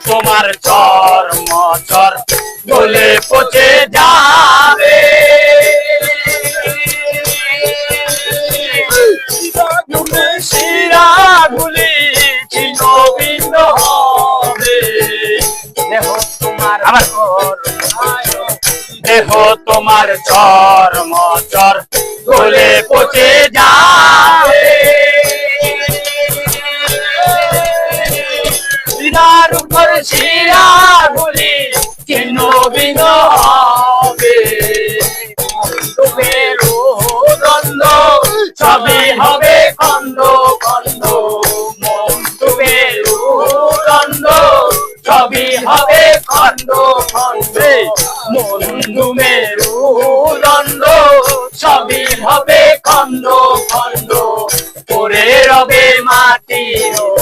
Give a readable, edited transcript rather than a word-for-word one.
তোমার চর্ম চর গলে পচে যাবে শিরাগুলি ছিন্ন ভিন্ন হবে দেহ তোমার চর্ম চর গলে পচে যাবে শিরার উপর শিরাগুলি ছিন্ন ভিন্ন হবে দ্বন্দ্ব সবই হবে খন্ড খন্ড দ্বন্দ্ব সবই হবে খন্ড খন্ড মন্দুমেরু দ্বন্দ্ব সবই হবে খন্ড খন্ড পরে রবে মাটির